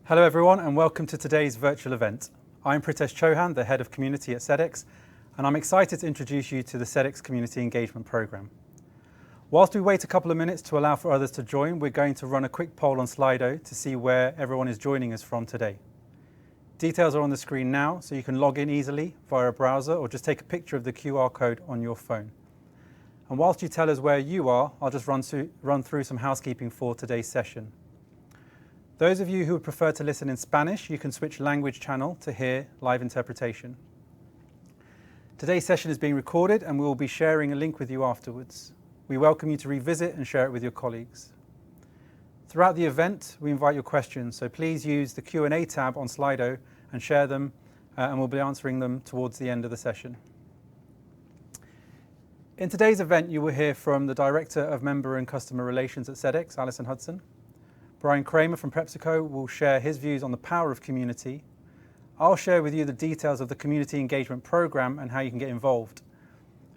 Hello everyone and welcome to today's virtual event. I'm Pritesh Chauhan, the Head of Community at Sedex, and I'm excited to introduce you to the Sedex Community Engagement Programme. Whilst we wait a couple of minutes to allow for others to join, we're going to run a quick poll on Slido to see where everyone is joining us from today. Details are on the screen now, so you can log in easily via a browser or just take a picture of the QR code on your phone. And whilst you tell us where you are, I'll just run through some housekeeping for today's session. Those of you who would prefer to listen in Spanish, you can switch language channel to hear live interpretation. Today's session is being recorded and we will be sharing a link with you afterwards. We welcome you to revisit and share it with your colleagues. Throughout the event, we invite your questions, so please use the Q&A tab on Slido and share them, and we'll be answering them towards the end of the session. In today's event, you will hear from the Director of Member and Customer Relations at Sedex, Alison Hudson. Brian Kramer from PepsiCo will share his views on the power of community. I'll share with you the details of the Community Engagement Programme and how you can get involved.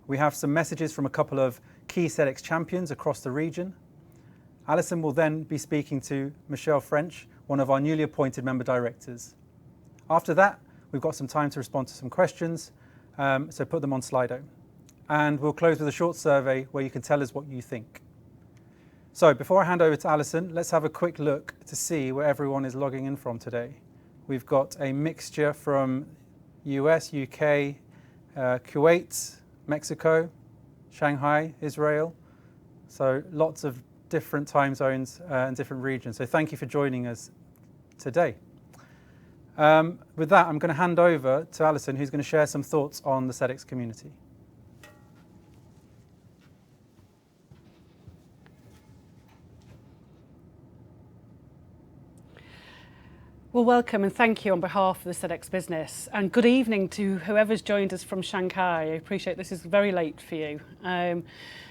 We have some messages from a couple of key Sedex champions across the region. Alison will then be speaking to Michelle French, one of our newly appointed member directors. After that, we've got some time to respond to some questions, so put them on Slido. And we'll close with a short survey where you can tell us what you think. So before I hand over to Alison, let's have a quick look to see where everyone is logging in from today. We've got a mixture from US, UK, Kuwait, Mexico, Shanghai, Israel. So lots of different time zones and different regions. So thank you for joining us today. With that, I'm going to hand over to Alison, who's going to share some thoughts on the Sedex community. Well, welcome and thank you on behalf of the Sedex business, and good evening to whoever's joined us from Shanghai. I appreciate this is very late for you. But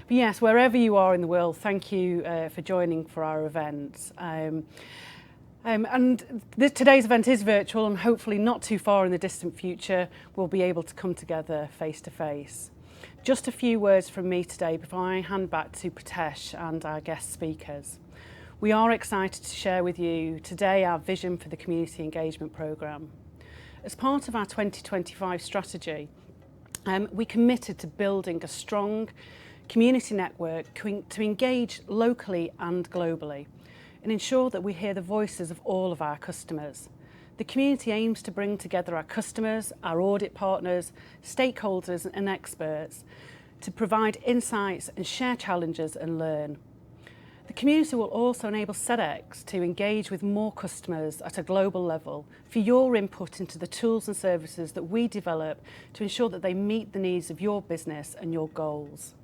yes, wherever you are in the world, thank you for joining for our event. Today's event is virtual, and hopefully not too far in the distant future we'll be able to come together face to face. Just a few words from me today before I hand back to Pritesh and our guest speakers. We are excited to share with you today our vision for the Community Engagement Programme. As part of our 2025 strategy, we committed to building a strong community network to engage locally and globally and ensure that we hear the voices of all of our customers. The community aims to bring together our customers, our audit partners, stakeholders and experts to provide insights and share challenges and learn. The community will also enable Sedex to engage with more customers at a global level for your input into the tools and services that we develop to ensure that they meet the needs of your business and your goals.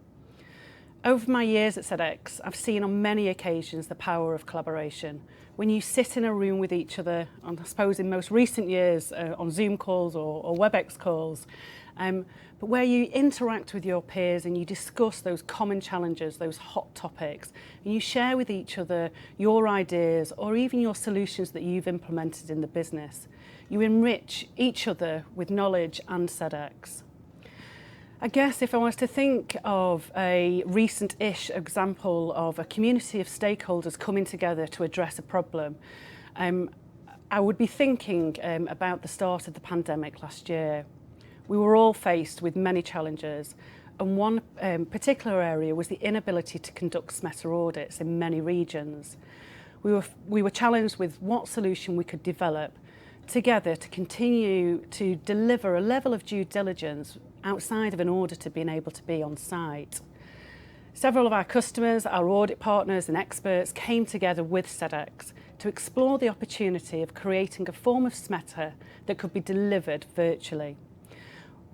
Over my years at Sedex, I've seen on many occasions the power of collaboration. When you sit in a room with each other, and I suppose in most recent years on Zoom calls or WebEx calls, but where you interact with your peers and you discuss those common challenges, those hot topics, and you share with each other your ideas or even your solutions that you've implemented in the business. You enrich each other with knowledge and Sedex. I guess if I was to think of a recent-ish example of a community of stakeholders coming together to address a problem, I would be thinking about the start of the pandemic last year. We were all faced with many challenges, and one particular area was the inability to conduct SMETA audits in many regions. We were challenged with what solution we could develop together to continue to deliver a level of due diligence outside of an auditor being able to be on site. Several of our customers, our audit partners and experts came together with Sedex to explore the opportunity of creating a form of SMETA that could be delivered virtually.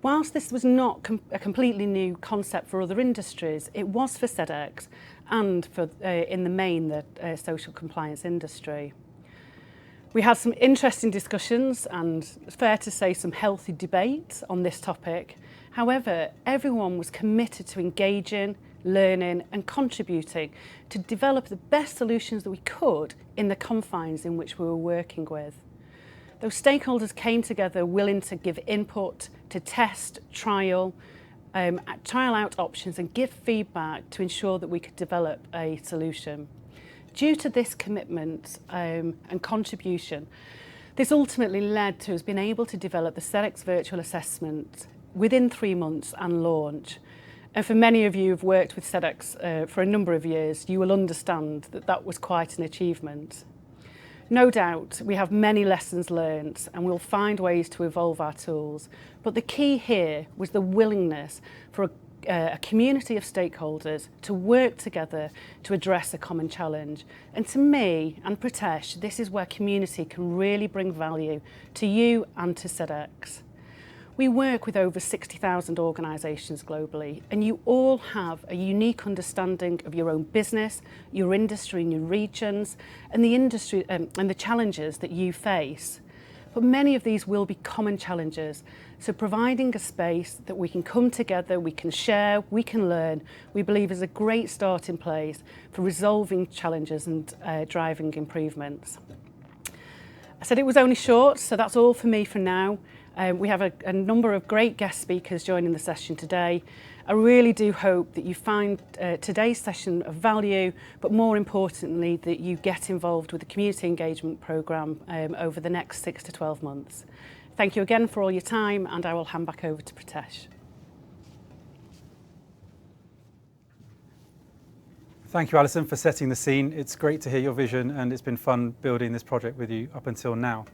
Whilst this was not a completely new concept for other industries, it was for Sedex and for, in the main, the social compliance industry. We had some interesting discussions and, it's fair to say, some healthy debate on this topic. However, everyone was committed to engaging, learning and contributing to develop the best solutions that we could in the confines in which we were working with. Those stakeholders came together willing to give input, to test, trial out options and give feedback to ensure that we could develop a solution. Due to this commitment and contribution, this ultimately led to us being able to develop the Sedex virtual assessment within 3 months and launch. And for many of you who've worked with Sedex for a number of years, you will understand that that was quite an achievement. No doubt we have many lessons learned and we'll find ways to evolve our tools. But the key here was the willingness for a community of stakeholders to work together to address a common challenge. And to me and Pritesh, this is where community can really bring value to you and to Sedex. We work with over 60,000 organisations globally, and you all have a unique understanding of your own business, your industry and your regions, and the industry and the challenges that you face. But many of these will be common challenges. So providing a space that we can come together, we can share, we can learn, we believe is a great starting place for resolving challenges and driving improvements. I said it was only short, so that's all for me for now. We have a number of great guest speakers joining the session today. I really do hope that you find today's session of value, but more importantly, that you get involved with the community engagement programme over the next 6 to 12 months. Thank you again for all your time, and I will hand back over to Pritesh. Thank you, Alison, for setting the scene. It's great to hear your vision, and it's been fun building this project with you up until now.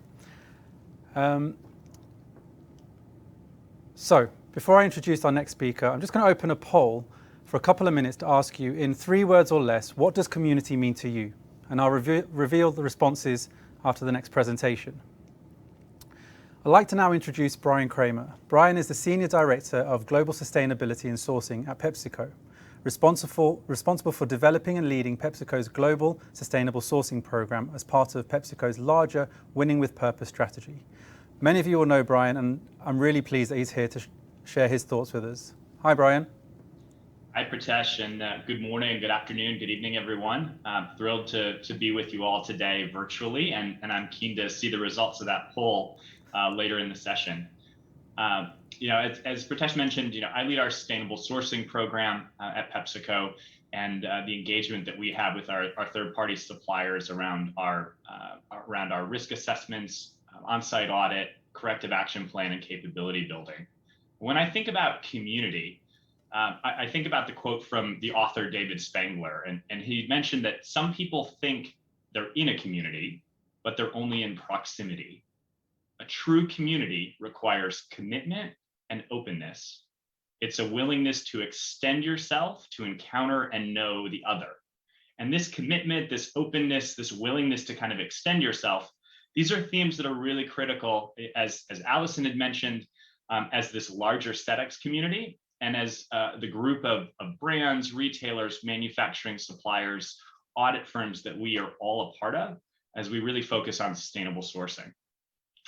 So, before I introduce our next speaker, I'm just going to open a poll for a couple of minutes to ask you, in 3 words or less, what does community mean to you? And I'll reveal the responses after the next presentation. I'd like to now introduce Brian Kramer. Brian is the Senior Director of Global Sustainability and Sourcing at PepsiCo, responsible for developing and leading PepsiCo's global sustainable sourcing program as part of PepsiCo's larger Winning with Purpose strategy. Many of you will know Brian, and I'm really pleased that he's here to share his thoughts with us. Hi, Brian. Hi, Pritesh, and good morning, good afternoon, good evening, everyone. I'm thrilled to be with you all today virtually, and I'm keen to see the results of that poll later in the session. As Pritesh mentioned, I lead our sustainable sourcing program at PepsiCo, and the engagement that we have with our third-party suppliers around our risk assessments, on-site audit, corrective action plan, and capability building. When I think about community, I think about the quote from the author David Spangler, and he mentioned that some people think they're in a community, but they're only in proximity. A true community requires commitment and openness. It's a willingness to extend yourself to encounter and know the other. And this commitment, this openness, this willingness to kind of extend yourself, these are themes that are really critical, as Alison had mentioned, as this larger Sedex community, and as the group of brands, retailers, manufacturing suppliers, audit firms that we are all a part of, as we really focus on sustainable sourcing.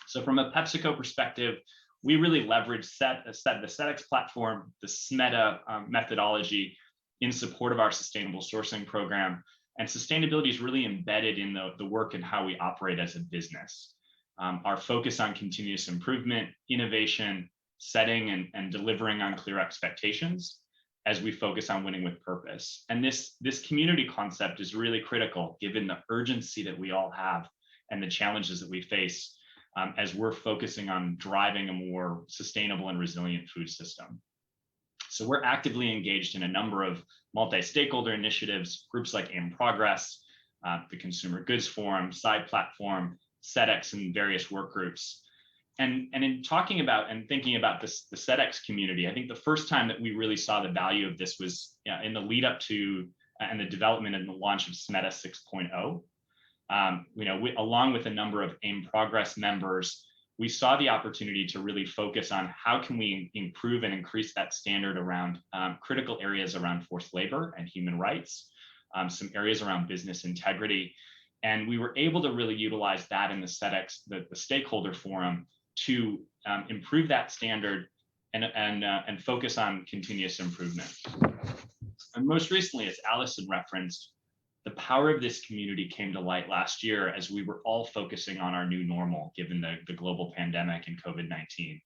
So from a PepsiCo perspective, we really leverage the Sedex platform, the SMETA methodology in support of our sustainable sourcing program. And sustainability is really embedded in the work and how we operate as a business. Our focus on continuous improvement, innovation, setting and delivering on clear expectations as we focus on winning with purpose. And this community concept is really critical given the urgency that we all have and the challenges that we face as we're focusing on driving a more sustainable and resilient food system. So we're actively engaged in a number of multi-stakeholder initiatives, groups like In Progress, the Consumer Goods Forum, Side Platform, Sedex, and various work groups. And in talking about and thinking about this, the Sedex community, I think the first time that we really saw the value of this was in the lead up to and the development and the launch of SMETA 6.0. Along with a number of In Progress members, we saw the opportunity to really focus on how can we improve and increase that standard around critical areas around forced labor and human rights, some areas around business integrity. And we were able to really utilize that in the Sedex, the stakeholder forum, to improve that standard and focus on continuous improvement. And most recently, as Alison referenced, the power of this community came to light last year as we were all focusing on our new normal, given the global pandemic and COVID-19.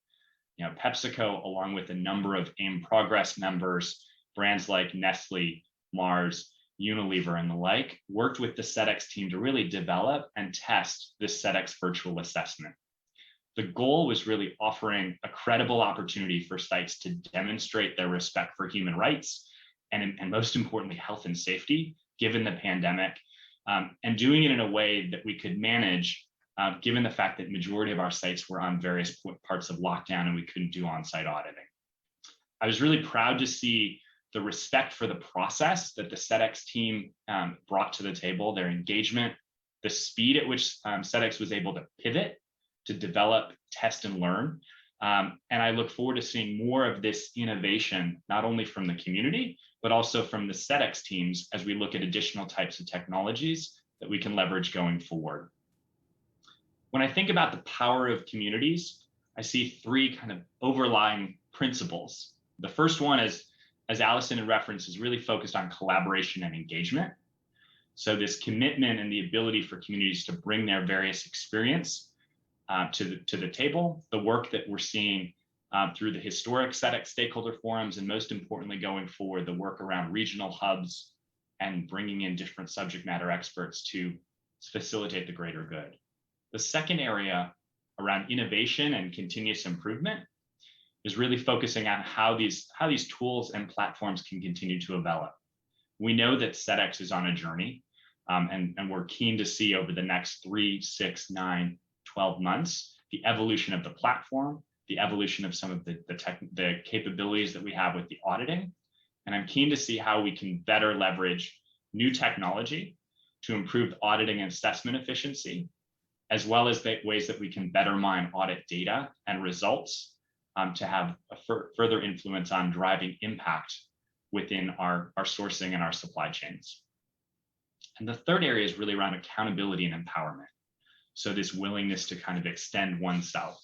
PepsiCo, along with a number of In Progress members, brands like Nestle, Mars, Unilever, and the like, worked with the Sedex team to really develop and test this Sedex virtual assessment. The goal was really offering a credible opportunity for sites to demonstrate their respect for human rights and most importantly, health and safety, given the pandemic, and doing it in a way that we could manage, given the fact that majority of our sites were on various parts of lockdown and we couldn't do on-site auditing. I was really proud to see the respect for the process that the Sedex team brought to the table, their engagement, the speed at which Sedex was able to pivot, to develop, test, and learn. And I look forward to seeing more of this innovation, not only from the community, but also from the Sedex teams as we look at additional types of technologies that we can leverage going forward. When I think about the power of communities, I see three kind of overlying principles. The first one is, as Alison had referenced, is really focused on collaboration and engagement. So this commitment and the ability for communities to bring their various experience to the table, the work that we're seeing through the historic Sedex stakeholder forums, and most importantly, going forward, the work around regional hubs and bringing in different subject matter experts to facilitate the greater good. The second area around innovation and continuous improvement is really focusing on how these tools and platforms can continue to develop. We know that Sedex is on a journey, and we're keen to see over the next 3, 6, 9, 12 months, the evolution of the platform, the evolution of some of the capabilities that we have with the auditing. And I'm keen to see how we can better leverage new technology to improve auditing and assessment efficiency, as well as the ways that we can better mine audit data and results to have a further influence on driving impact within our sourcing and our supply chains. And the third area is really around accountability and empowerment. So this willingness to kind of extend oneself.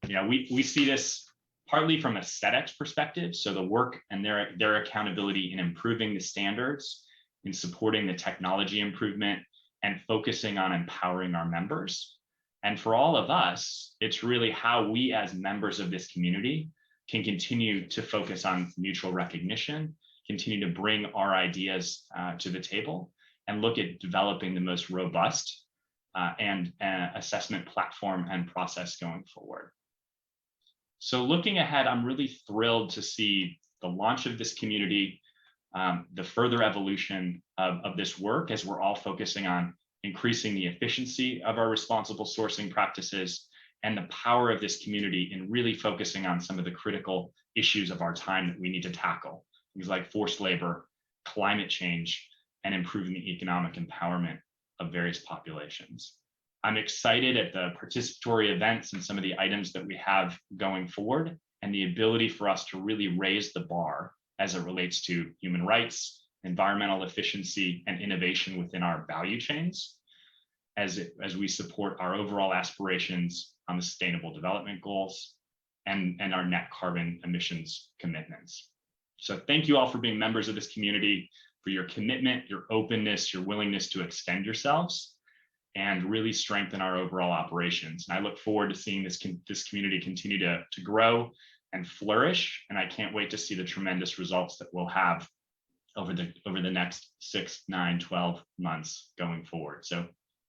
You know, we see this partly from a Sedex perspective. So the work and their accountability in improving the standards, in supporting the technology improvement, and focusing on empowering our members. And for all of us, it's really how we as members of this community can continue to focus on mutual recognition, continue to bring our ideas to the table, and look at developing the most robust and assessment platform and process going forward. So looking ahead, I'm really thrilled to see the launch of this community, the further evolution of this work as we're all focusing on increasing the efficiency of our responsible sourcing practices, and the power of this community in really focusing on some of the critical issues of our time that we need to tackle, things like forced labor, climate change, and improving the economic empowerment of various populations. I'm excited at the participatory events and some of the items that we have going forward, and the ability for us to really raise the bar as it relates to human rights, environmental efficiency, and innovation within our value chains as we support our overall aspirations on the Sustainable Development Goals and our net carbon emissions commitments. So thank you all for being members of this community, for your commitment, your openness, your willingness to extend yourselves and really strengthen our overall operations. And I look forward to seeing this community continue to grow and flourish. And I can't wait to see the tremendous results that we'll have over the next 6, 9, 12 months going forward. So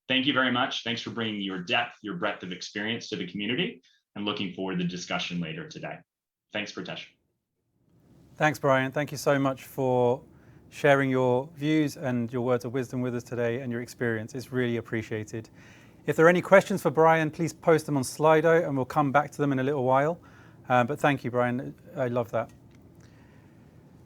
thank you very much. Thanks for bringing your depth, your breadth of experience to the community, and looking forward to the discussion later today. Thanks, Pritesh. Thanks, Brian. Thank you so much for sharing your views and your words of wisdom with us today and your experience. It's really appreciated. If there are any questions for Brian, please post them on Slido and we'll come back to them in a little while. But thank you, Brian. I love that.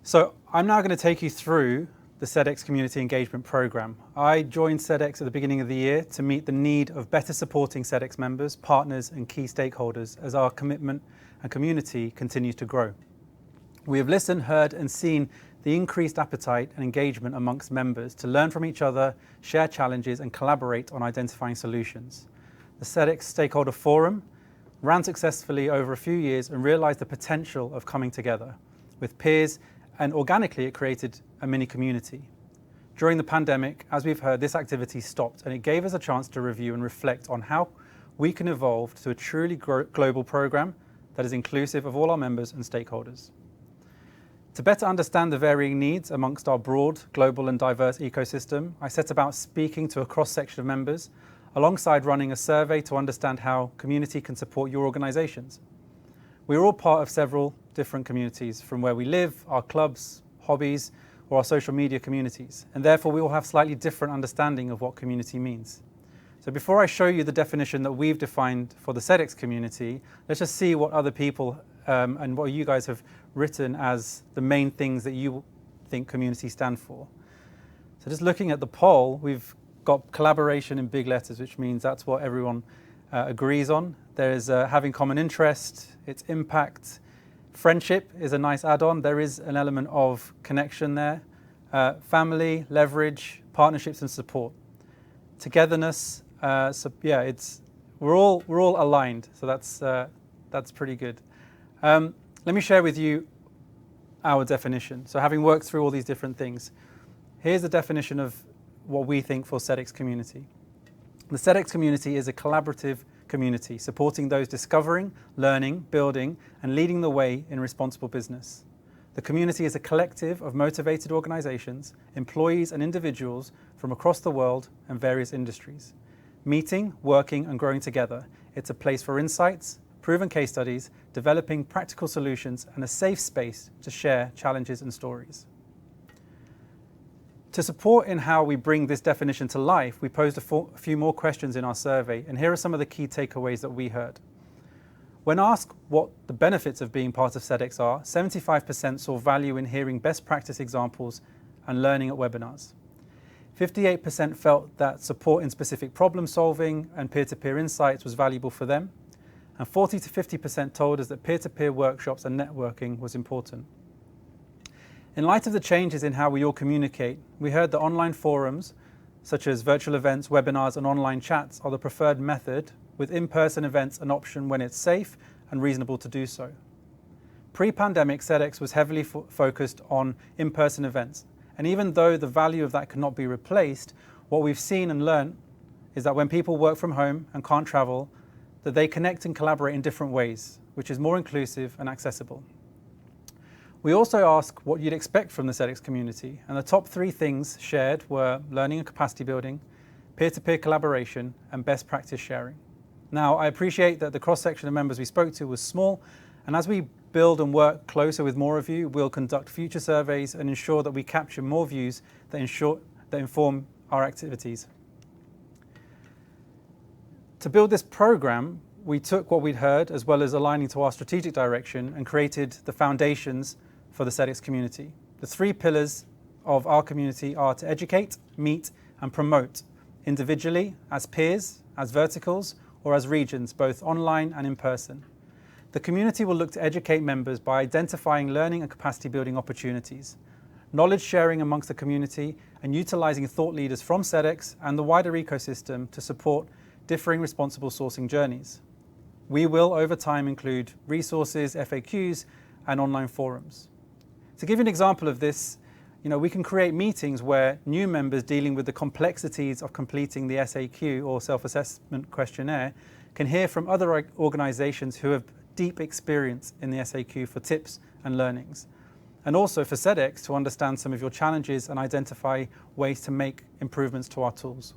So I'm now going to take you through the Sedex Community Engagement Program. I joined Sedex at the beginning of the year to meet the need of better supporting Sedex members, partners and key stakeholders as our commitment and community continues to grow. We have listened, heard and seen the increased appetite and engagement amongst members to learn from each other, share challenges and collaborate on identifying solutions. The Sedex Stakeholder Forum ran successfully over a few years and realised the potential of coming together with peers, and organically it created a mini community. During the pandemic, as we've heard, this activity stopped and it gave us a chance to review and reflect on how we can evolve to a truly global programme that is inclusive of all our members and stakeholders. To better understand the varying needs amongst our broad, global and diverse ecosystem, I set about speaking to a cross-section of members, alongside running a survey to understand how community can support your organisations. We are all part of several different communities, from where we live, our clubs, hobbies, or our social media communities, and therefore we all have slightly different understanding of what community means. So before I show you the definition that we've defined for the Sedex community, let's just see what other people and what you guys have written as the main things that you think community stand for. So just looking at the poll, we've got collaboration in big letters, which means that's what everyone agrees on. There is having common interest, its impact. Friendship is a nice add-on. There is an element of connection there. Family, leverage, partnerships and support. Togetherness, we're all aligned, so that's pretty good. Let me share with you our definition. So having worked through all these different things, here's the definition of what we think for Sedex community. The Sedex community is a collaborative community supporting those discovering, learning, building and leading the way in responsible business. The community is a collective of motivated organisations, employees and individuals from across the world and various industries. Meeting, working and growing together. It's a place for insights, proven case studies, developing practical solutions and a safe space to share challenges and stories. To support in how we bring this definition to life, we posed a few more questions in our survey, and here are some of the key takeaways that we heard. When asked what the benefits of being part of Sedex are, 75% saw value in hearing best practice examples and learning at webinars. 58% felt that support in specific problem solving and peer-to-peer insights was valuable for them, and 40 to 50% told us that peer-to-peer workshops and networking was important. In light of the changes in how we all communicate, we heard that online forums, such as virtual events, webinars and online chats, are the preferred method, with in-person events an option when it's safe and reasonable to do so. Pre-pandemic, Sedex was heavily focused on in-person events, and even though the value of that cannot be replaced, what we've seen and learned is that when people work from home and can't travel, that they connect and collaborate in different ways, which is more inclusive and accessible. We also asked what you'd expect from the Sedex community, and the top 3 things shared were learning and capacity building, peer-to-peer collaboration, and best practice sharing. Now, I appreciate that the cross-section of members we spoke to was small, and as we build and work closer with more of you, we'll conduct future surveys and ensure that we capture more views that inform our activities. To build this program, we took what we'd heard, as well as aligning to our strategic direction, and created the foundations for the Sedex community. The 3 pillars of our community are to educate, meet and promote individually, as peers, as verticals or as regions, both online and in person. The community will look to educate members by identifying learning and capacity building opportunities, knowledge sharing amongst the community and utilising thought leaders from Sedex and the wider ecosystem to support differing responsible sourcing journeys. We will over time include resources, FAQs and online forums. To give you an example of this, we can create meetings where new members dealing with the complexities of completing the SAQ or self-assessment questionnaire can hear from other organisations who have deep experience in the SAQ for tips and learnings. And also for Sedex to understand some of your challenges and identify ways to make improvements to our tools.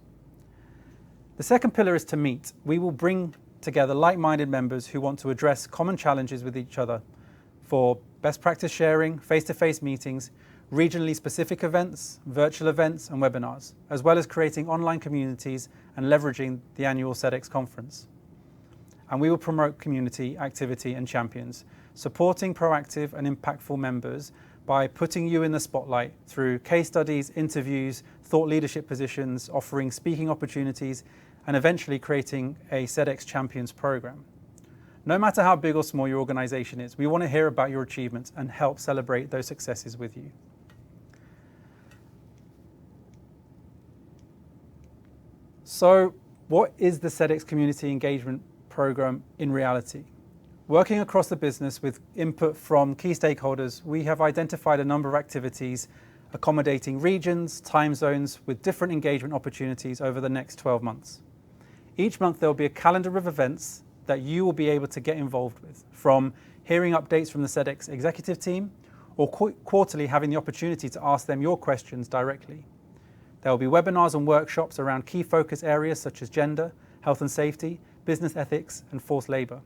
The second pillar is to meet. We will bring together like-minded members who want to address common challenges with each other for best practice sharing, face-to-face meetings, regionally specific events, virtual events and webinars, as well as creating online communities and leveraging the annual Sedex conference. And we will promote community activity and champions, supporting proactive and impactful members by putting you in the spotlight through case studies, interviews, thought leadership positions, offering speaking opportunities, and eventually creating a Sedex Champions program. No matter how big or small your organisation is, we want to hear about your achievements and help celebrate those successes with you. So, what is the Sedex Community Engagement Program in reality? Working across the business with input from key stakeholders, we have identified a number of activities accommodating regions, time zones with different engagement opportunities over the next 12 months. Each month there will be a calendar of events that you will be able to get involved with, from hearing updates from the Sedex executive team, or quarterly having the opportunity to ask them your questions directly. There will be webinars and workshops around key focus areas such as gender, health and safety, business ethics, and forced labour.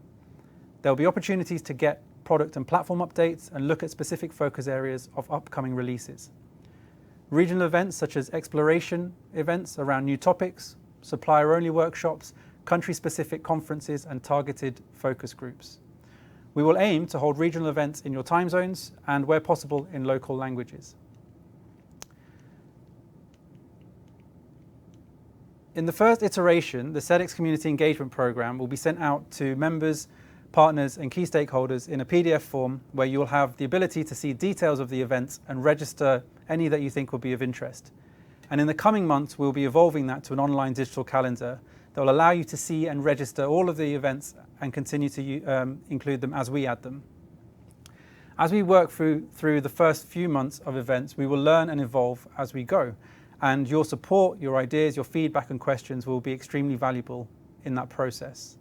There will be opportunities to get product and platform updates and look at specific focus areas of upcoming releases. Regional events such as exploration events around new topics, supplier-only workshops, country-specific conferences, and targeted focus groups. We will aim to hold regional events in your time zones and, where possible, in local languages. In the first iteration, the Sedex Community Engagement Programme will be sent out to members, partners and key stakeholders in a PDF form where you will have the ability to see details of the events and register any that you think will be of interest. And in the coming months, we'll be evolving that to an online digital calendar that will allow you to see and register all of the events and continue to include them as we add them. As we work through the first few months of events, we will learn and evolve as we go. And your support, your ideas, your feedback and questions will be extremely valuable in that process.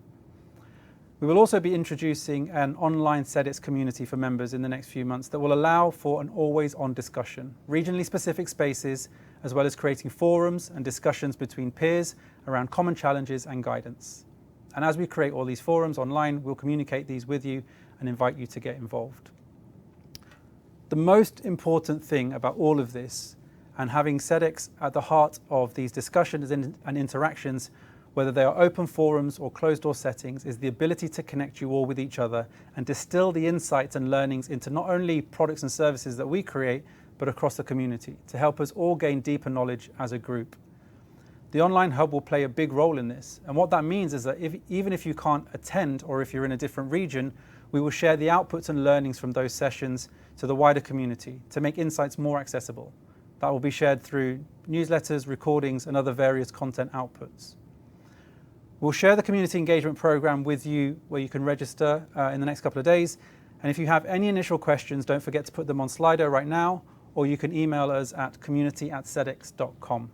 We will also be introducing an online Sedex community for members in the next few months that will allow for an always-on discussion, regionally specific spaces, as well as creating forums and discussions between peers around common challenges and guidance. And as we create all these forums online, we'll communicate these with you and invite you to get involved. The most important thing about all of this, and having Sedex at the heart of these discussions and interactions, whether they are open forums or closed-door settings, is the ability to connect you all with each other and distill the insights and learnings into not only products and services that we create, but across the community to help us all gain deeper knowledge as a group. The online hub will play a big role in this, and what that means is that even if you can't attend or if you're in a different region, we will share the outputs and learnings from those sessions to the wider community to make insights more accessible. That will be shared through newsletters, recordings, and other various content outputs. We'll share the community engagement program with you where you can register in the next couple of days. And if you have any initial questions, don't forget to put them on Slido right now, or you can email us at community@sedex.com.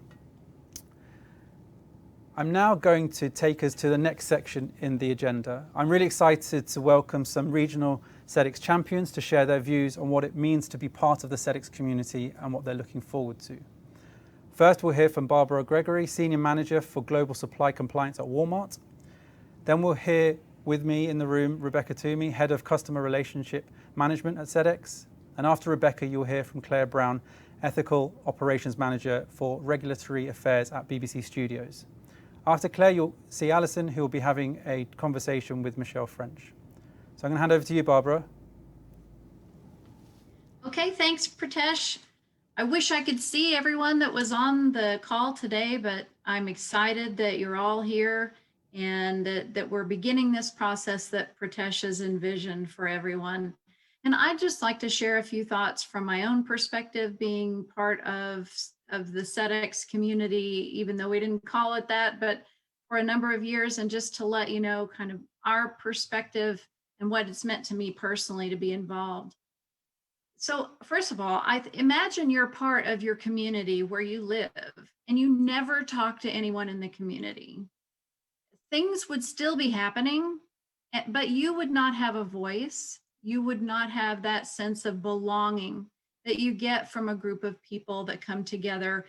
I'm now going to take us to the next section in the agenda. I'm really excited to welcome some regional Sedex champions to share their views on what it means to be part of the Sedex community and what they're looking forward to. First, we'll hear from Barbara Gregory, Senior Manager for Global Supply Compliance at Walmart. Then we'll hear with me in the room Rebecca Toomey, Head of Customer Relationship Management at Sedex. And after Rebecca, you'll hear from Claire Brown, Ethical Operations Manager for Regulatory Affairs at BBC Studios. After Claire, you'll see Alison, who will be having a conversation with Michelle French. So I'm going to hand over to you, Barbara. Okay, thanks, Pritesh. I wish I could see everyone that was on the call today, but I'm excited that you're all here and that we're beginning this process that Pritesh has envisioned for everyone. And I'd just like to share a few thoughts from my own perspective, being part of the Sedex community, even though we didn't call it that, but for a number of years, and just to let you know kind of our perspective and what it's meant to me personally to be involved. So first of all, I imagine you're part of your community where you live and you never talk to anyone in the community. Things would still be happening, but you would not have a voice. You would not have that sense of belonging that you get from a group of people that come together,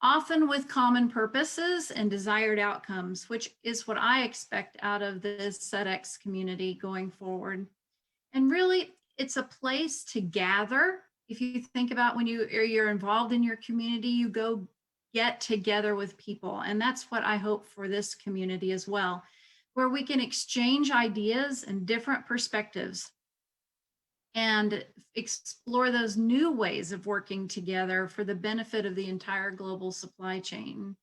often with common purposes and desired outcomes, which is what I expect out of this Sedex community going forward. And really, it's a place to gather. If you think about when you're involved in your community, you go get together with people. And that's what I hope for this community as well, where we can exchange ideas and different perspectives and explore those new ways of working together for the benefit of the entire global supply chain.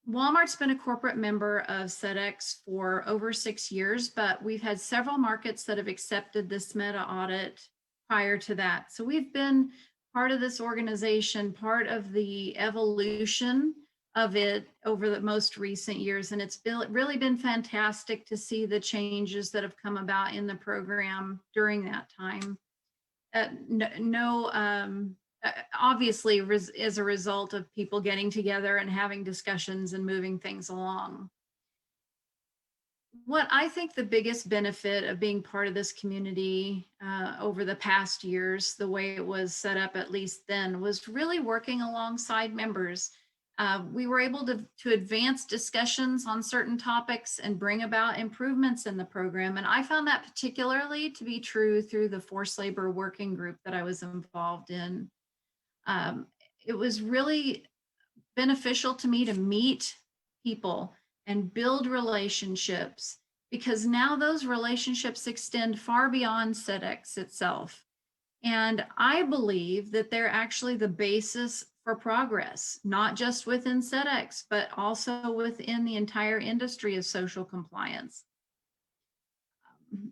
Walmart's been a corporate member of Sedex for over 6 years, but we've had several markets that have accepted this meta audit prior to that. So we've been part of this organization, part of the evolution of it over the most recent years. And it's really been fantastic to see the changes that have come about in the program during that time. Obviously as a result of people getting together and having discussions and moving things along. What I think the biggest benefit of being part of this community over the past years, the way it was set up at least then, was really working alongside members. We were able to advance discussions on certain topics and bring about improvements in the program. And I found that particularly to be true through the forced labor working group that I was involved in. Um, it was really beneficial to me to meet people and build relationships, because now those relationships extend far beyond Sedex itself. And I believe that they're actually the basis for progress, not just within Sedex, but also within the entire industry of social compliance.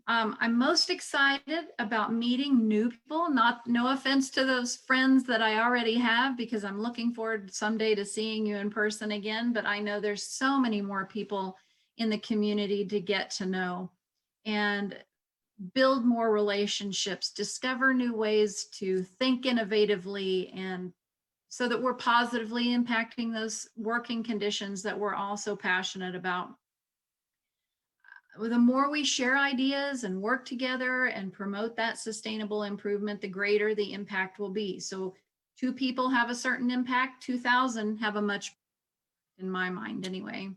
I'm most excited about meeting new people. No offense to those friends that I already have, because I'm looking forward someday to seeing you in person again. But I know there's so many more people in the community to get to know and build more relationships, discover new ways to think innovatively, and so that we're positively impacting those working conditions that we're also passionate about. The more we share ideas and work together and promote that sustainable improvement, the greater the impact will be. So 2 people have a certain impact, 2,000 have a much, in my mind anyway.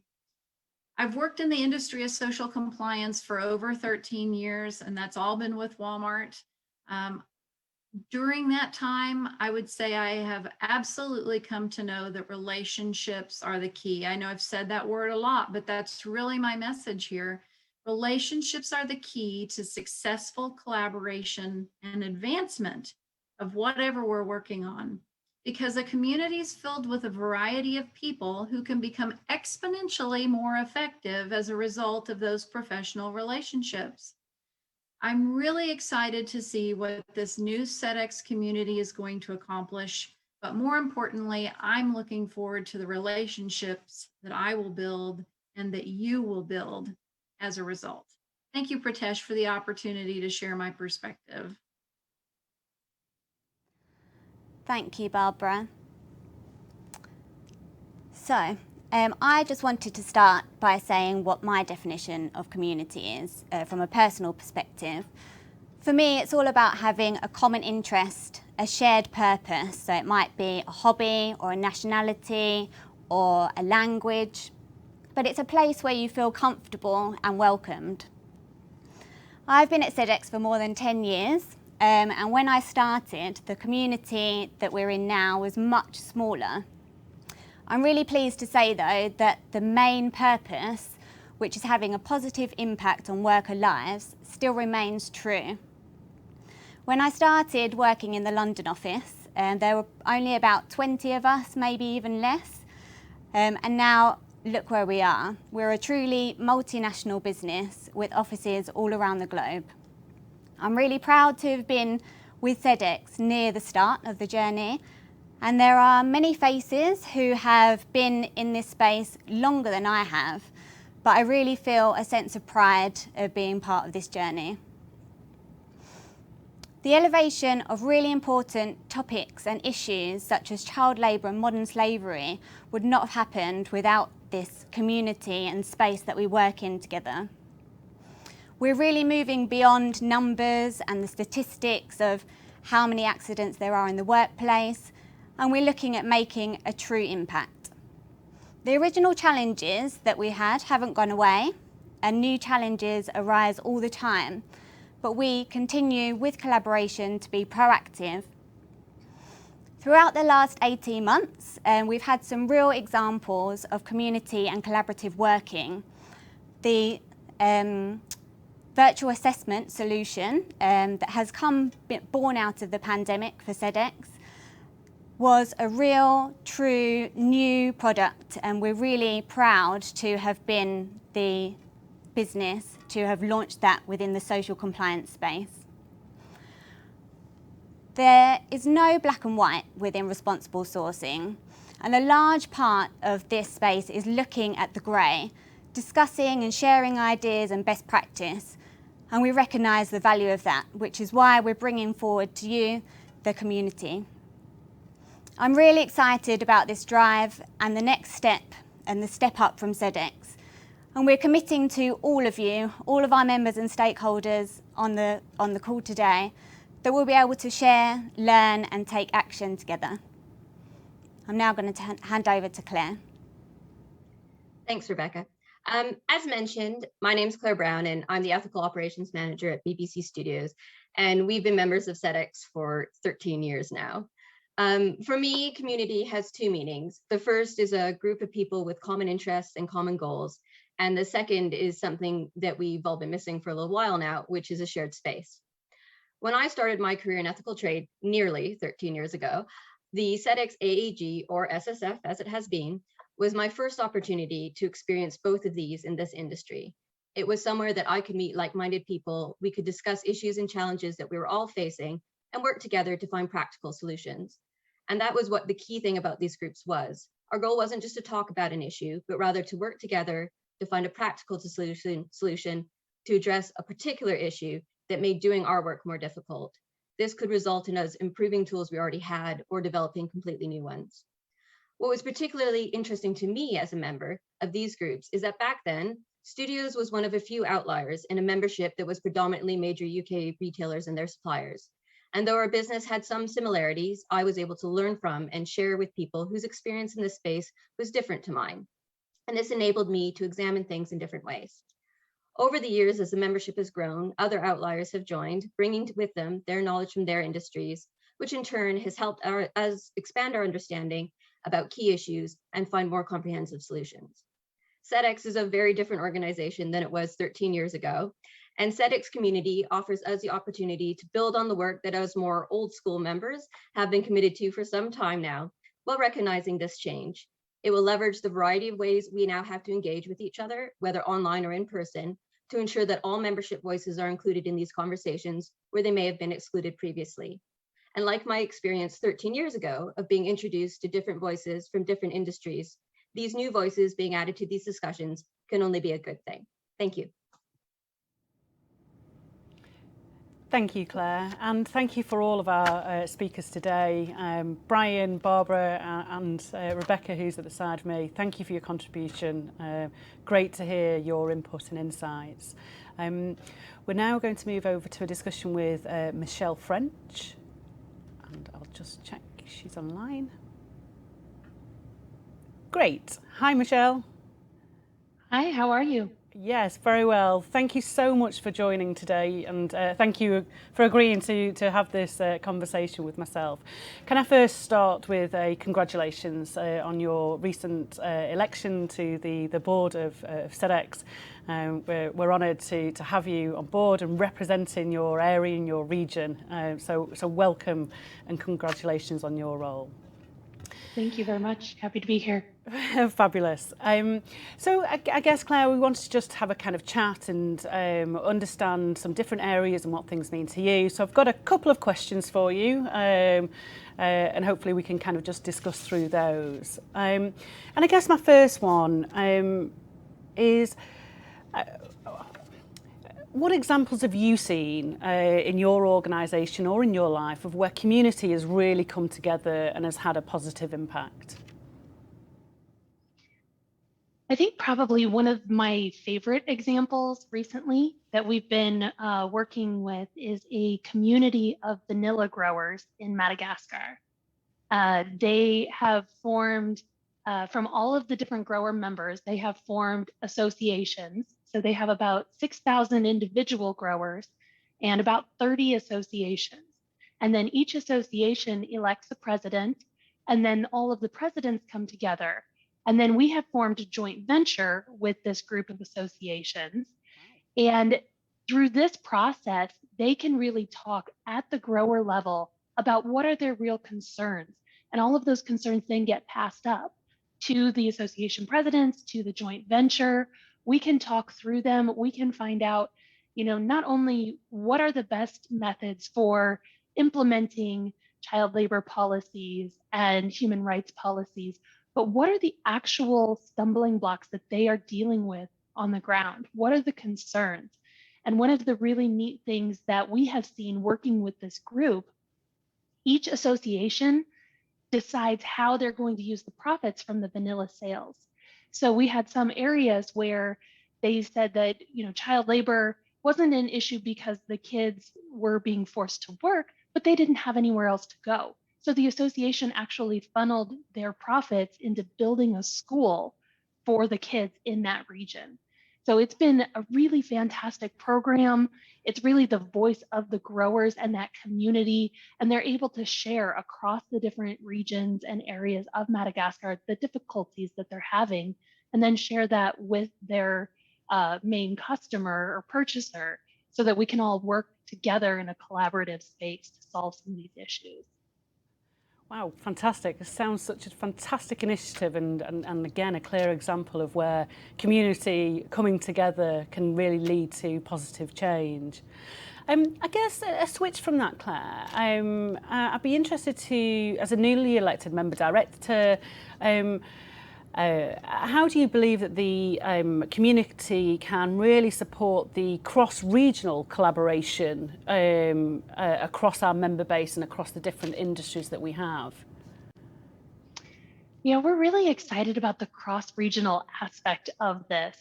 I've worked in the industry of social compliance for over 13 years, and that's all been with Walmart. During that time, I would say I have absolutely come to know that relationships are the key. I know I've said that word a lot, but that's really my message here. Relationships are the key to successful collaboration and advancement of whatever we're working on, because a community is filled with a variety of people who can become exponentially more effective as a result of those professional relationships. I'm really excited to see what this new Sedex community is going to accomplish, but more importantly, I'm looking forward to the relationships that I will build and that you will build as a result. Thank you, Pritesh, for the opportunity to share my perspective. Thank you, Barbara. So, I just wanted to start by saying what my definition of community is from a personal perspective. For me, it's all about having a common interest, a shared purpose. So it might be a hobby or a nationality or a language, but it's a place where you feel comfortable and welcomed. I've been at Sedex for more than 10 years, and when I started, the community that we're in now was much smaller. I'm really pleased to say, though, that the main purpose, which is having a positive impact on worker lives, still remains true. When I started working in the London office, there were only about 20 of us, maybe even less, and now look where we are. We're a truly multinational business with offices all around the globe. I'm really proud to have been with Sedex near the start of the journey, and there are many faces who have been in this space longer than I have, but I really feel a sense of pride of being part of this journey. The elevation of really important topics and issues such as child labour and modern slavery would not have happened without this community and space that we work in together. We're really moving beyond numbers and the statistics of how many accidents there are in the workplace, and we're looking at making a true impact. The original challenges that we had haven't gone away, and new challenges arise all the time, but we continue with collaboration to be proactive. Throughout the last 18 months, we've had some real examples of community and collaborative working. The virtual assessment solution that has come born out of the pandemic for Sedex was a real, true, new product, and we're really proud to have been the business to have launched that within the social compliance space. There is no black and white within responsible sourcing, and a large part of this space is looking at the grey, discussing and sharing ideas and best practice, and we recognise the value of that, which is why we're bringing forward to you, the community. I'm really excited about this drive and the next step and the step up from Sedex. And we're committing to all of you, all of our members and stakeholders on the call today, that we'll be able to share, learn and take action together. I'm now going to hand over to Claire. Thanks, Rebecca. As mentioned, my name's Claire Brown and I'm the Ethical Operations Manager at BBC Studios. And we've been members of Sedex for 13 years now. For me, community has two meanings. The first is a group of people with common interests and common goals. And the second is something that we've all been missing for a little while now, which is a shared space. When I started my career in ethical trade nearly 13 years ago, the Sedex AAG, or SSF as it has been, was my first opportunity to experience both of these in this industry. It was somewhere that I could meet like-minded people, we could discuss issues and challenges that we were all facing, and work together to find practical solutions. And that was what the key thing about these groups was. Our goal wasn't just to talk about an issue, but rather to work together to find a practical solution to address a particular issue that made doing our work more difficult. This could result in us improving tools we already had or developing completely new ones. What was particularly interesting to me as a member of these groups is that back then, Studios was one of a few outliers in a membership that was predominantly major UK retailers and their suppliers. And though our business had some similarities, I was able to learn from and share with people whose experience in this space was different to mine. And this enabled me to examine things in different ways. Over the years, as the membership has grown, other outliers have joined, bringing with them their knowledge from their industries, which in turn has helped us expand our understanding about key issues and find more comprehensive solutions. Sedex is a very different organization than it was 13 years ago, and Sedex Community offers us the opportunity to build on the work that us more old school members have been committed to for some time now, while recognizing this change. It will leverage the variety of ways we now have to engage with each other, whether online or in person, to ensure that all membership voices are included in these conversations where they may have been excluded previously. And like my experience 13 years ago of being introduced to different voices from different industries, these new voices being added to these discussions can only be a good thing. Thank you. Thank you, Claire, and thank you for all of our speakers today. Brian, Barbara and Rebecca, who's at the side of me, thank you for your contribution. Great to hear your input and insights. We're now going to move over to a discussion with Michelle French, and I'll just check she's online. Great. Hi, Michelle. Hi, how are you? Yes, very well. Thank you so much for joining today, and thank you for agreeing to have this conversation with myself. Can I first start with a congratulations on your recent election to the board of Sedex. We're honoured to have you on board and representing your area and your region. So welcome and congratulations on your role. Thank you very much. Happy to be here. Fabulous. So I guess, Claire, we wanted to just have a kind of chat and understand some different areas and what things mean to you. So I've got a couple of questions for you, and hopefully we can kind of just discuss through those. And I guess my first one is, what examples have you seen in your organisation or in your life of where community has really come together and has had a positive impact? I think probably one of my favorite examples recently that we've been working with is a community of vanilla growers in Madagascar. They have formed, from all of the different grower members, they have formed associations. So they have about 6,000 individual growers and about 30 associations. And then each association elects a president, and then all of the presidents come together. And then we have formed a joint venture with this group of associations. And through this process, they can really talk at the grower level about what are their real concerns. And all of those concerns then get passed up to the association presidents, to the joint venture. We can talk through them. We can find out, not only what are the best methods for implementing child labor policies and human rights policies, but what are the actual stumbling blocks that they are dealing with on the ground? What are the concerns? And one of the really neat things that we have seen working with this group, each association decides how they're going to use the profits from the vanilla sales. So we had some areas where they said that, child labor wasn't an issue because the kids were being forced to work, but they didn't have anywhere else to go. So the association actually funneled their profits into building a school for the kids in that region. So it's been a really fantastic program. It's really the voice of the growers and that community, and they're able to share across the different regions and areas of Madagascar the difficulties that they're having, and then share that with their main customer or purchaser so that we can all work together in a collaborative space to solve some of these issues. Wow, fantastic. It sounds such a fantastic initiative and again, a clear example of where community coming together can really lead to positive change. I guess a switch from that, Claire. I'd be interested to, as a newly elected member director, how do you believe that the community can really support the cross-regional collaboration across our member base and across the different industries that we have? Yeah, we're really excited about the cross-regional aspect of this.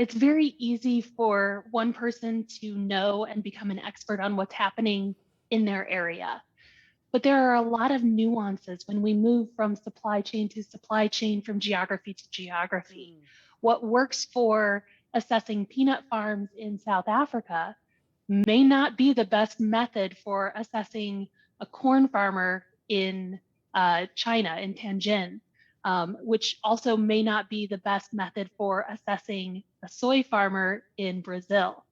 It's very easy for one person to know and become an expert on what's happening in their area. But there are a lot of nuances when we move from supply chain to supply chain, from geography to geography. What works for assessing peanut farms in South Africa may not be the best method for assessing a corn farmer in China, in Tianjin, which also may not be the best method for assessing a soy farmer in Brazil.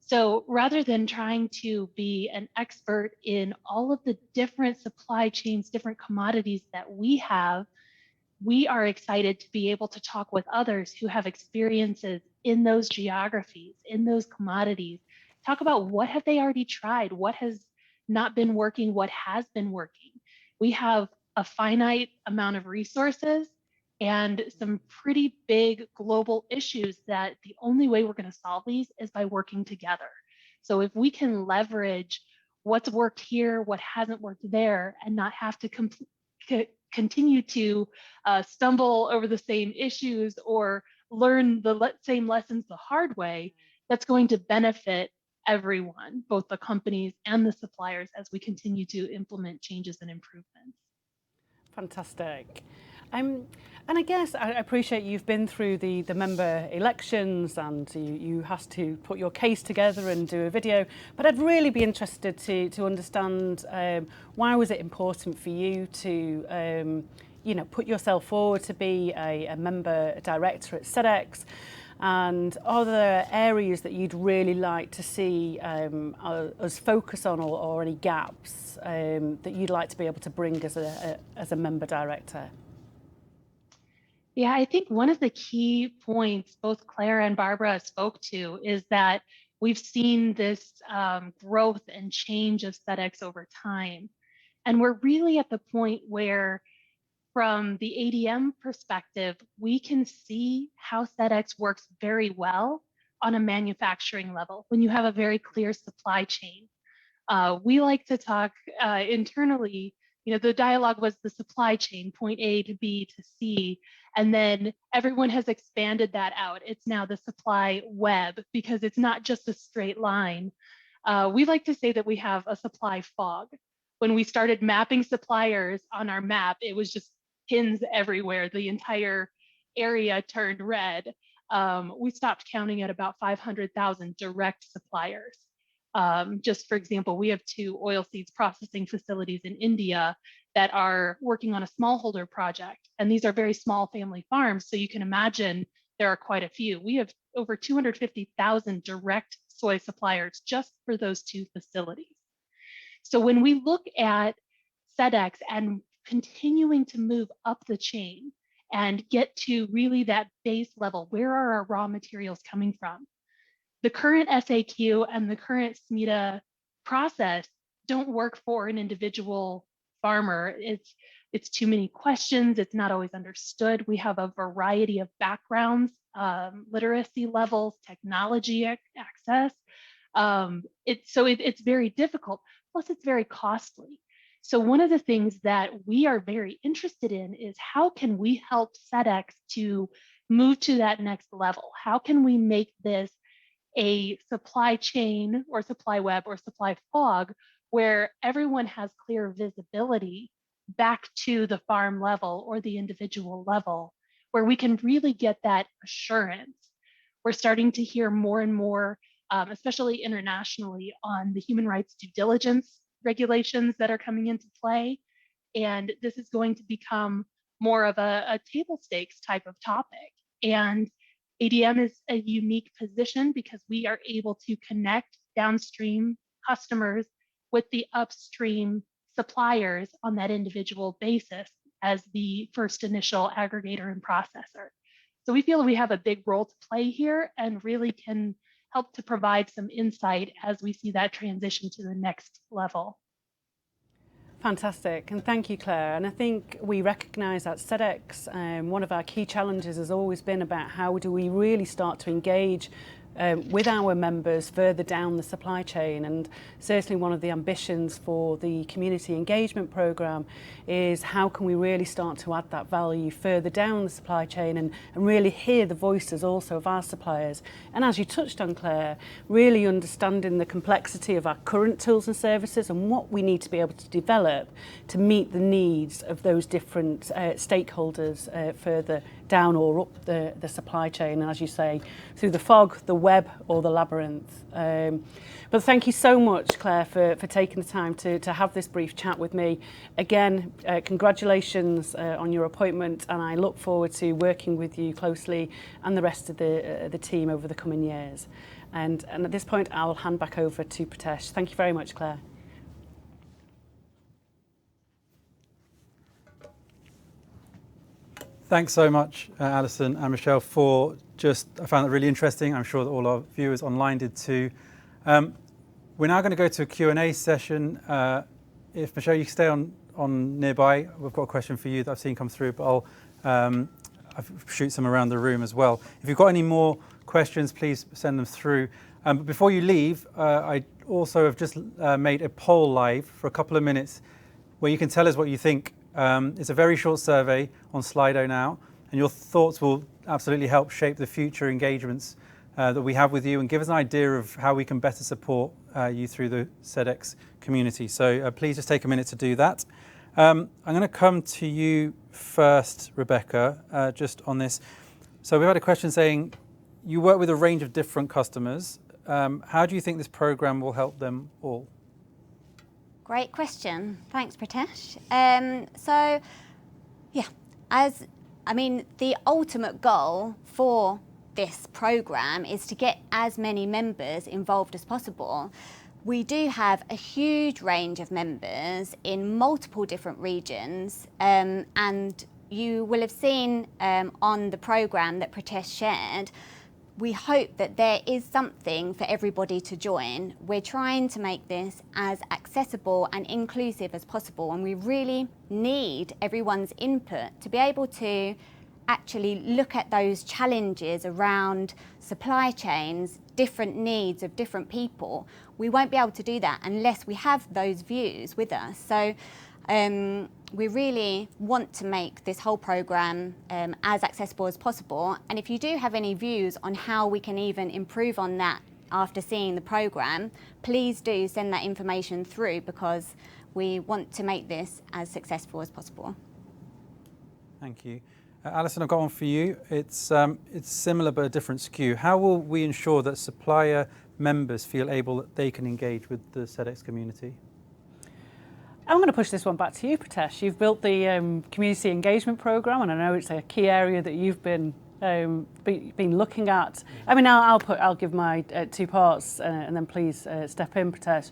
So rather than trying to be an expert in all of the different supply chains, different commodities that we have, we are excited to be able to talk with others who have experiences in those geographies, in those commodities, talk about what have they already tried, what has not been working, what has been working. We have a finite amount of resources and some pretty big global issues that the only way we're going to solve these is by working together. So if we can leverage what's worked here, what hasn't worked there, and not have to continue to stumble over the same issues or learn the same lessons the hard way, that's going to benefit everyone, both the companies and the suppliers, as we continue to implement changes and improvements. Fantastic. And I guess I appreciate you've been through the member elections and you have to put your case together and do a video, but I'd really be interested to understand why was it important for you to put yourself forward to be a member director at Sedex, and are there areas that you'd really like to see us focus on, or any gaps that you'd like to be able to bring as a member director? Yeah, I think one of the key points both Claire and Barbara spoke to is that we've seen this growth and change of Sedex over time. And we're really at the point where, from the ADM perspective, we can see how Sedex works very well on a manufacturing level when you have a very clear supply chain. We like to talk internally, the dialogue was the supply chain, point A to B to C, and then everyone has expanded that out. It's now the supply web, because it's not just a straight line. We like to say that we have a supply fog. When we started mapping suppliers on our map, it was just pins everywhere. The entire area turned red. We stopped counting at about 500,000 direct suppliers. Just for example, we have 2 oilseeds processing facilities in India that are working on a smallholder project. And these are very small family farms. So you can imagine there are quite a few. We have over 250,000 direct soy suppliers just for those 2 facilities. So when we look at Sedex and continuing to move up the chain and get to really that base level, where are our raw materials coming from? The current SAQ and the current SMETA process don't work for an individual farmer. It's too many questions. It's not always understood. We have a variety of backgrounds, literacy levels, technology access. It's very difficult. Plus, it's very costly. So one of the things that we are very interested in is how can we help Sedex to move to that next level? How can we make this a supply chain or supply web or supply fog where everyone has clear visibility back to the farm level or the individual level, where we can really get that assurance? We're starting to hear more and more, especially internationally, on the human rights due diligence regulations that are coming into play. And this is going to become more of a table stakes type of topic. And ADM is a unique position because we are able to connect downstream customers with the upstream suppliers on that individual basis as the first initial aggregator and processor. So we feel we have a big role to play here and really can help to provide some insight as we see that transition to the next level. Fantastic, and thank you, Claire. And I think we recognise at Sedex, one of our key challenges has always been about how do we really start to engage with our members further down the supply chain. And certainly one of the ambitions for the community engagement programme is how can we really start to add that value further down the supply chain and really hear the voices also of our suppliers. And as you touched on, Claire, really understanding the complexity of our current tools and services and what we need to be able to develop to meet the needs of those different stakeholders further down or up the supply chain, and as you say, through the fog, the web or the labyrinth. But thank you so much, Claire, for taking the time to have this brief chat with me. Again, congratulations on your appointment, and I look forward to working with you closely and the rest of the team over the coming years. And at this point, I'll hand back over to Pritesh. Thank you very much, Claire. Thanks so much, Alison and Michelle, for I found it really interesting. I'm sure that all our viewers online did too. We're now going to go to a Q&A session. If Michelle, you can stay on nearby, we've got a question for you that I've seen come through, but I'll shoot some around the room as well. If you've got any more questions, please send them through. But before you leave, I also have just made a poll live for a couple of minutes where you can tell us what you think. It's a very short survey on Slido now, and your thoughts will absolutely help shape the future engagements that we have with you and give us an idea of how we can better support you through the Sedex community. So please just take a minute to do that. I'm going to come to you first, Rebecca, just on this. So we've had a question saying, you work with a range of different customers. How do you think this program will help them all? Great question. Thanks, Pritesh. The ultimate goal for this program is to get as many members involved as possible. We do have a huge range of members in multiple different regions, and you will have seen on the program that Pritesh shared, we hope that there is something for everybody to join. We're trying to make this as accessible and inclusive as possible, and we really need everyone's input to be able to actually look at those challenges around supply chains, different needs of different people. We won't be able to do that unless we have those views with us. So we really want to make this whole program as accessible as possible. And if you do have any views on how we can even improve on that after seeing the program, please do send that information through, because we want to make this as successful as possible. Thank you. Alison, I've got one for you. It's similar but a different skew. How will we ensure that supplier members feel able that they can engage with the Sedex community? I'm going to push this one back to you, Pritesh. You've built the community engagement program, and I know it's a key area that you've been looking at. I mean, I'll give my 2 parts, and then please step in, Pritesh.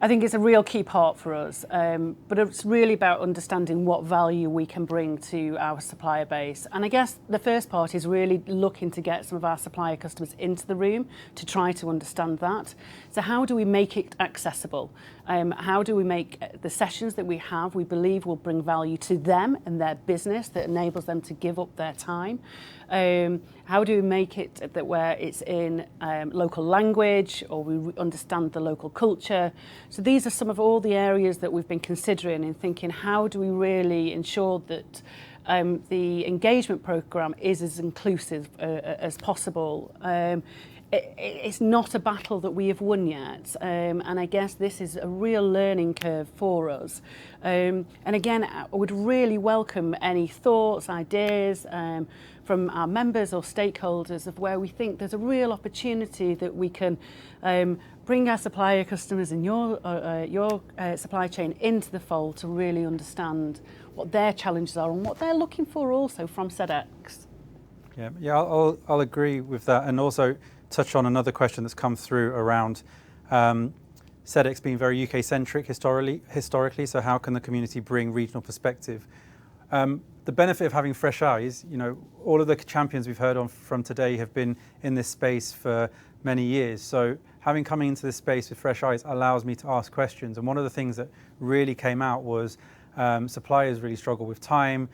I think it's a real key part for us, but it's really about understanding what value we can bring to our supplier base. And I guess the first part is really looking to get some of our supplier customers into the room to try to understand that. So how do we make it accessible? How do we make the sessions that we have, we believe will bring value to them and their business that enables them to give up their time? How do we make it that where it's in local language, or we understand the local culture? So these are some of all the areas that we've been considering in thinking, how do we really ensure that the engagement programme is as inclusive as possible. It's not a battle that we have won yet, and I guess this is a real learning curve for us. And again, I would really welcome any thoughts, ideas from our members or stakeholders of where we think there's a real opportunity that we can bring our supplier customers and your supply chain into the fold to really understand what their challenges are and what they're looking for also from Sedex. Yeah, I'll agree with that, and also touch on another question that's come through around Sedex being very UK-centric historically. So how can the community bring regional perspective? The benefit of having fresh eyes, you know, all of the champions we've heard on from today have been in this space for many years. So having coming into this space with fresh eyes allows me to ask questions. And one of the things that really came out was suppliers really struggle with time,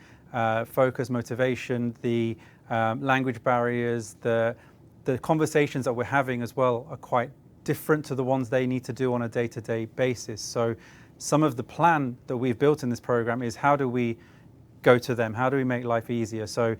focus, motivation, the language barriers, the conversations that we're having as well are quite different to the ones they need to do on a day-to-day basis. So some of the plan that we've built in this program is how do we go to them? How do we make life easier? So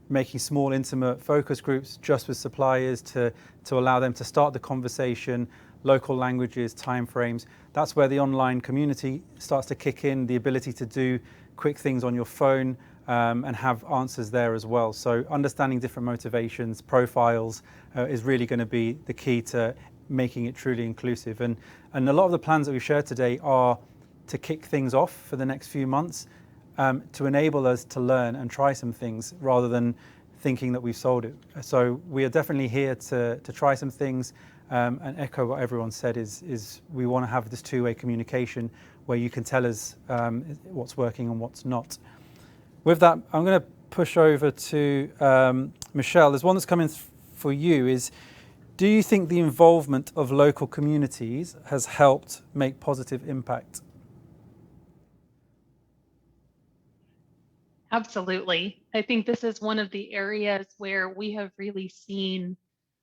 making small, intimate focus groups just with suppliers to allow them to start the conversation, local languages, timeframes. That's where the online community starts to kick in, the ability to do quick things on your phone and have answers there as well. So understanding different motivations, profiles is really going to be the key to making it truly inclusive. And a lot of the plans that we've shared today are to kick things off for the next few months, to enable us to learn and try some things rather than thinking that we've sold it. So we are definitely here to try some things and echo what everyone said is we want to have this two-way communication where you can tell us what's working and what's not. With that, I'm going to push over to Michelle. There's one that's coming for you is, do you think the involvement of local communities has helped make positive impact? Absolutely. I think this is one of the areas where we have really seen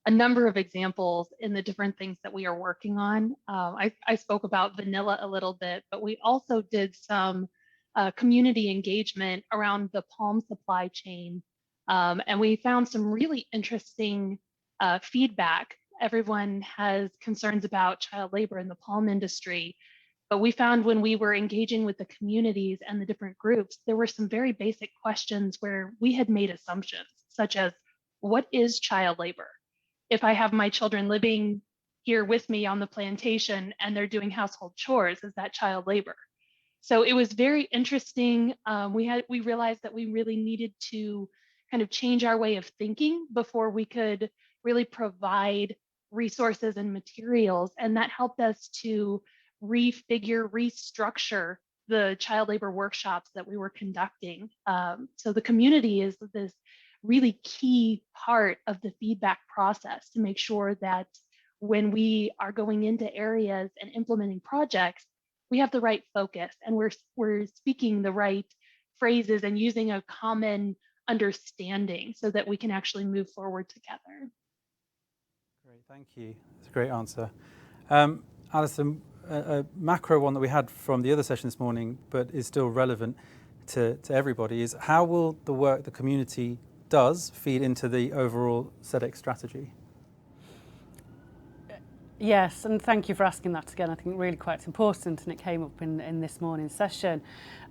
a number of examples in the different things that we are working on. I spoke about vanilla a little bit, but we also did some community engagement around the palm supply chain. And we found some really interesting feedback. Everyone has concerns about child labor in the palm industry. But we found when we were engaging with the communities and the different groups, there were some very basic questions where we had made assumptions, such as, what is child labor? If I have my children living here with me on the plantation and they're doing household chores, is that child labor? So it was very interesting. We realized that we really needed to kind of change our way of thinking before we could really provide resources and materials. And that helped us to restructure the child labor workshops that we were conducting. So the community is this really key part of the feedback process to make sure that when we are going into areas and implementing projects, we have the right focus and we're speaking the right phrases and using a common understanding so that we can actually move forward together. Great, thank you. That's a great answer. Alison, a macro one that we had from the other session this morning, but is still relevant to everybody, is how will the work the community does feed into the overall Sedex strategy? Yes, and thank you for asking that again. I think really quite important, and it came up in this morning's session.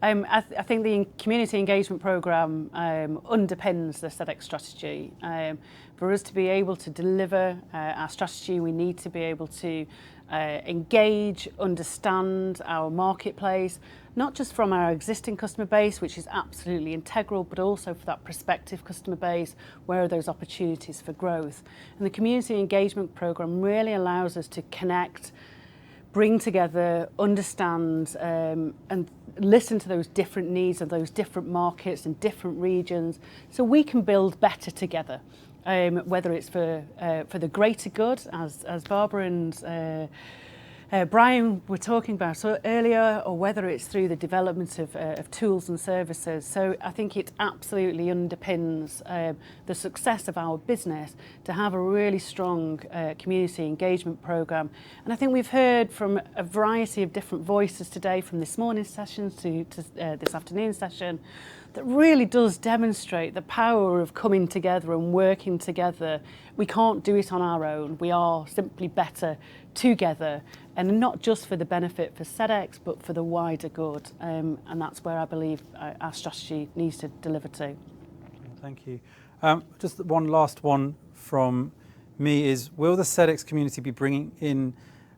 I think the community engagement programme underpins the Sedex strategy. For us to be able to deliver our strategy, we need to be able to engage, understand our marketplace, not just from our existing customer base, which is absolutely integral, but also for that prospective customer base, where are those opportunities for growth. And the community engagement programme really allows us to connect, bring together, understand and listen to those different needs of those different markets and different regions, so we can build better together. Whether it's for the greater good, as Barbara and Brian were talking about earlier, or whether it's through the development of tools and services. So I think it absolutely underpins the success of our business to have a really strong community engagement programme. And I think we've heard from a variety of different voices today, from this morning's sessions to this afternoon's session, that really does demonstrate the power of coming together and working together. We can't do it on our own. We are simply better together, and not just for the benefit for Sedex, but for the wider good. And that's where I believe our strategy needs to deliver to. Thank you. Just one last one from me is, will the Sedex community be bringing in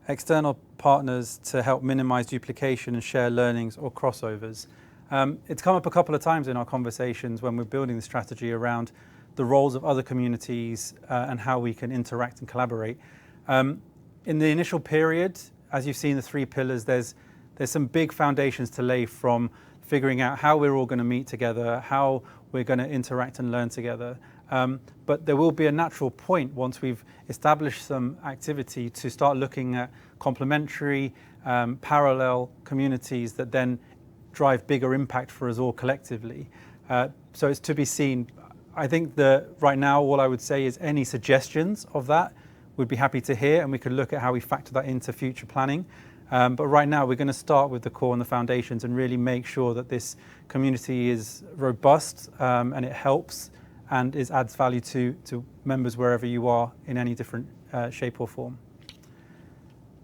external partners to help minimise duplication and share learnings or crossovers? It's come up a couple of times in our conversations when we're building the strategy around the roles of other communities and how we can interact and collaborate. In the initial period, as you've seen the 3 pillars, there's some big foundations to lay, from figuring out how we're all going to meet together, how we're going to interact and learn together. But there will be a natural point once we've established some activity to start looking at complementary, parallel communities that then drive bigger impact for us all collectively. So it's to be seen. I think that right now all I would say is any suggestions of that we'd be happy to hear, and we could look at how we factor that into future planning. But right now we're going to start with the core and the foundations and really make sure that this community is robust and it helps and adds value to members wherever you are in any different shape or form.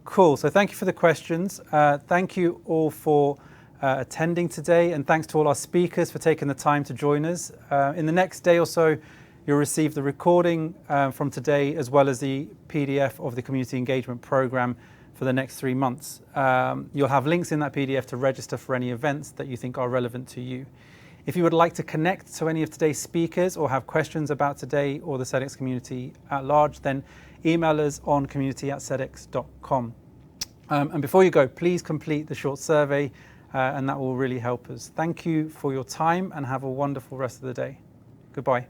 Cool, so thank you for the questions. Thank you all for attending today, and thanks to all our speakers for taking the time to join us. In the next day or so, you'll receive the recording from today, as well as the PDF of the community engagement program for the next 3 months. You'll have links in that PDF to register for any events that you think are relevant to you. If you would like to connect to any of today's speakers or have questions about today or the Sedex community at large, then email us on community@sedex.com. And before you go, please complete the short survey, and that will really help us. Thank you for your time, and have a wonderful rest of the day. Goodbye.